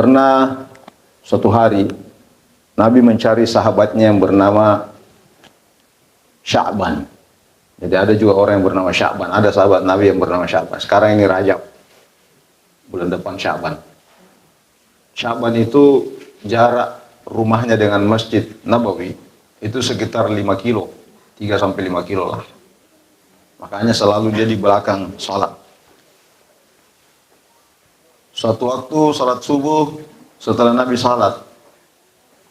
Pernah suatu hari Nabi mencari sahabatnya yang bernama Sya'ban. Jadi ada juga orang yang bernama Sya'ban. Ada sahabat Nabi yang bernama Sya'ban. Sekarang ini Rajab. Bulan depan Sya'ban. Sya'ban itu jarak rumahnya dengan Masjid Nabawi itu sekitar 5 kilo. 3 sampai 5 kilo lah. Makanya selalu dia di belakang sholat. Suatu waktu sholat subuh, setelah Nabi sholat,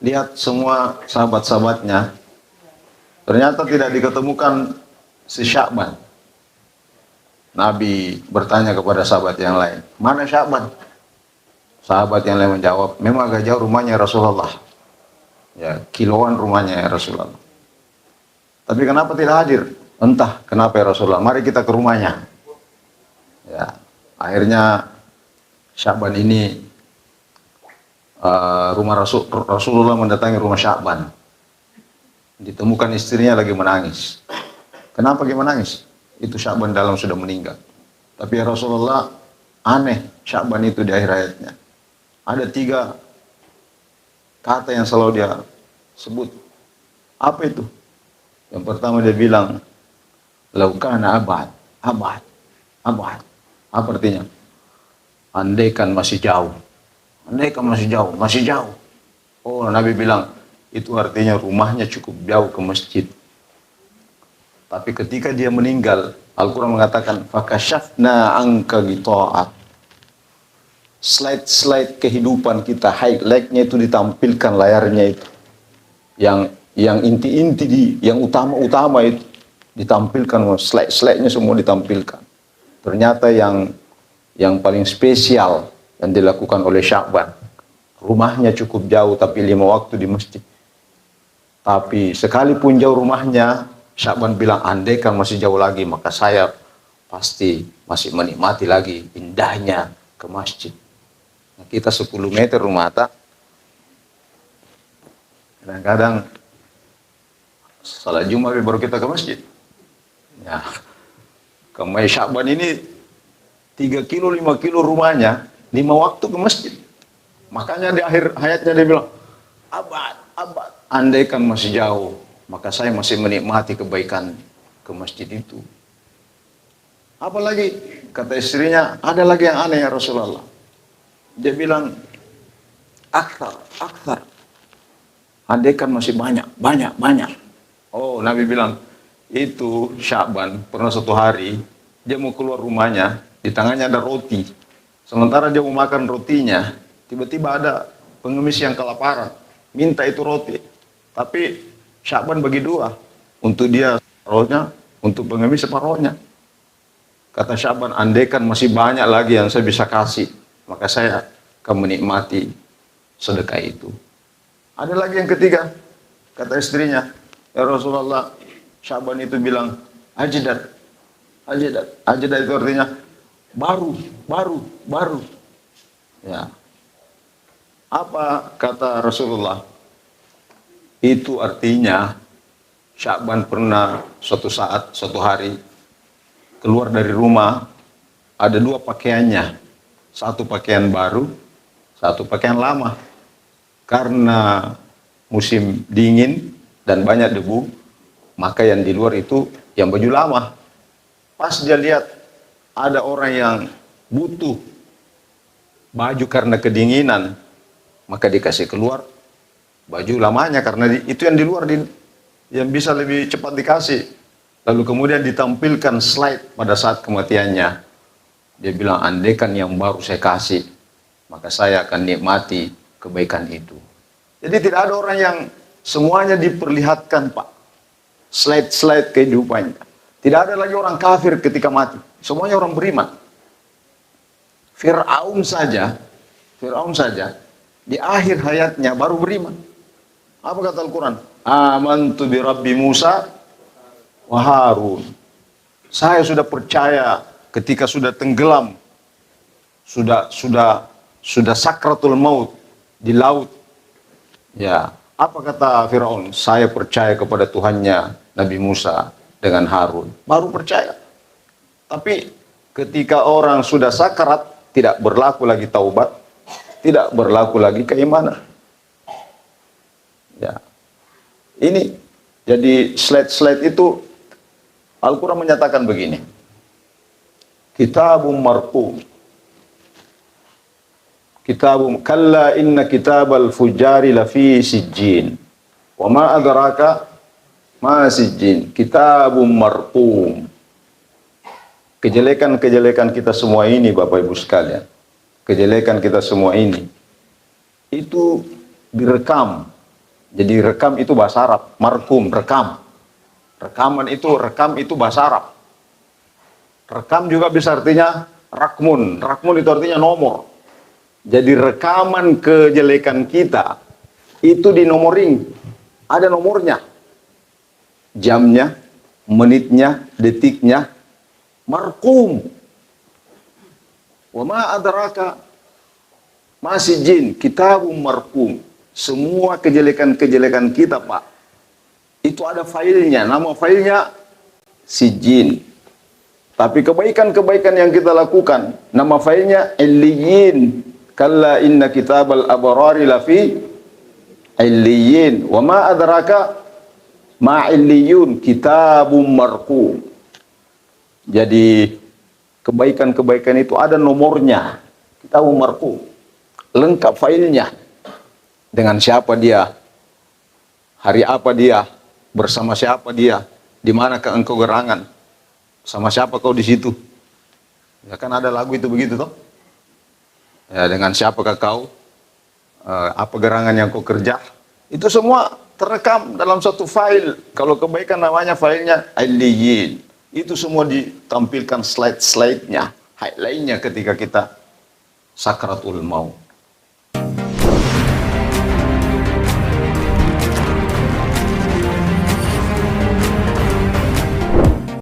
lihat semua sahabat-sahabatnya, ternyata tidak diketemukan si Sya'ban. Nabi bertanya kepada sahabat yang lain, mana Sya'ban? Sahabat yang lain menjawab, memang agak jauh rumahnya Rasulullah. Ya, kiloan rumahnya ya Rasulullah. Tapi kenapa tidak hadir? Entah kenapa ya Rasulullah, mari kita ke rumahnya. Ya, akhirnya Sya'ban ini Rasulullah mendatangi rumah Sya'ban. Ditemukan istrinya lagi menangis. Kenapa lagi menangis? Itu Sya'ban dalam sudah meninggal. Tapi ya Rasulullah, aneh Sya'ban itu di akhir hayatnya. Ada 3 kata yang selalu dia sebut. Apa itu? Yang pertama dia bilang, laukana abad. Apa artinya? Andaikan masih jauh. Andaikan masih jauh, masih jauh. Oh, Nabi bilang, itu artinya rumahnya cukup jauh ke masjid. Tapi ketika dia meninggal, Al-Quran mengatakan, fakashafna anka gita'at. Slide kehidupan kita, highlight-nya itu ditampilkan layarnya itu. Yang inti-inti, yang utama-utama itu ditampilkan, slide-nya semua ditampilkan. Ternyata yang paling spesial yang dilakukan oleh Sya'ban, rumahnya cukup jauh tapi 5 waktu di masjid. Tapi sekalipun jauh rumahnya, Sya'ban bilang, andaikan masih jauh lagi, maka saya pasti masih menikmati lagi indahnya ke masjid. Nah, kita 10 meter rumah tak, kadang-kadang salat Jumat baru kita ke masjid. Ya, kemai Sya'ban ini 3 kilo, 5 kilo rumahnya, 5 waktu ke masjid. Makanya di akhir hayatnya dia bilang, abad, andaikan masih jauh, maka saya masih menikmati kebaikan ke masjid itu. Apalagi, kata istrinya, ada lagi yang aneh ya Rasulullah. Dia bilang, akhtar. Andaikan masih banyak. Oh, Nabi bilang, itu Sya'ban, pernah suatu hari, dia mau keluar rumahnya, di tangannya ada roti. Sementara dia mau makan rotinya, tiba-tiba ada pengemis yang kelaparan, minta itu roti. Tapi Sya'ban bagi 2, untuk dia rohnya, untuk pengemis separohnya. Kata Sya'ban, andaikan masih banyak lagi yang saya bisa kasih, maka saya akan menikmati sedekah itu. Ada lagi yang ketiga, kata istrinya, ya Rasulullah, Sya'ban itu bilang, ajidat itu artinya baru. Ya. Apa kata Rasulullah? Itu artinya Sya'ban pernah suatu hari keluar dari rumah, ada 2 pakaiannya. Satu pakaian baru, satu pakaian lama. Karena musim dingin dan banyak debu, maka yang di luar itu yang baju lama. Pas dia lihat ada orang yang butuh baju karena kedinginan, maka dikasih keluar baju lamanya karena itu yang di luar yang bisa lebih cepat dikasih. Lalu kemudian ditampilkan slide pada saat kematiannya. Dia bilang, andaikan yang baru saya kasih, maka saya akan nikmati kebaikan itu. Jadi tidak ada orang yang semuanya diperlihatkan, Pak. Slide kehidupannya. Tidak ada lagi orang kafir ketika mati. Semuanya orang beriman. Fir'aun saja di akhir hayatnya baru beriman. Apa kata Al-Quran? Amantu bi Rabbi Musa wa Harun. Saya sudah percaya ketika sudah tenggelam, sudah sakratul maut di laut. Ya, apa kata Firaun? Saya percaya kepada Tuhannya Nabi Musa dengan Harun. Baru percaya. Tapi ketika orang sudah sakrat, tidak berlaku lagi taubat, tidak berlaku lagi keimanan. Ya. Ini jadi slide-slide itu Al-Quran menyatakan begini. Kitabun marqum. Kitabun kalla inna kitabal fujari lafi sijjin. Wa ma adraka ma sijjin. Kitabun marqum. Kejelekan-kejelekan kita semua ini Bapak Ibu sekalian. Kejelekan kita semua ini itu direkam. Jadi rekam itu bahasa Arab, markum, rekam. Rekam itu bahasa Arab. Rekam juga bisa artinya rakmun. Rakmun itu artinya nomor. Jadi rekaman kejelekan kita itu dinomoring. Ada nomornya. Jamnya, menitnya, detiknya, markum. Wa ma adraka ma sijjin, kitabun markum. Semua kejelekan-kejelekan kita, Pak, itu ada filenya, nama filenya sijjin. Tapi kebaikan-kebaikan yang kita lakukan, nama filenya illiyin. Kalla inna kitabal abrari lafi illiyin. Wa ma adraka ma illiyun, kitabun marqum. Jadi kebaikan-kebaikan itu ada nomornya, kitabun marqum. Lengkap filenya. Dengan siapa dia, hari apa dia, bersama siapa dia, di manakah engkau gerangan, sama siapa kau di situ. Ya kan ada lagu itu begitu toh. Ya, dengan siapakah kau, apa gerangan yang kau kerja, itu semua terekam dalam satu file. Kalau kebaikan namanya filenya illiyin. Itu semua ditampilkan slide-slide-nya, highlight-nya ketika kita sakratul maut.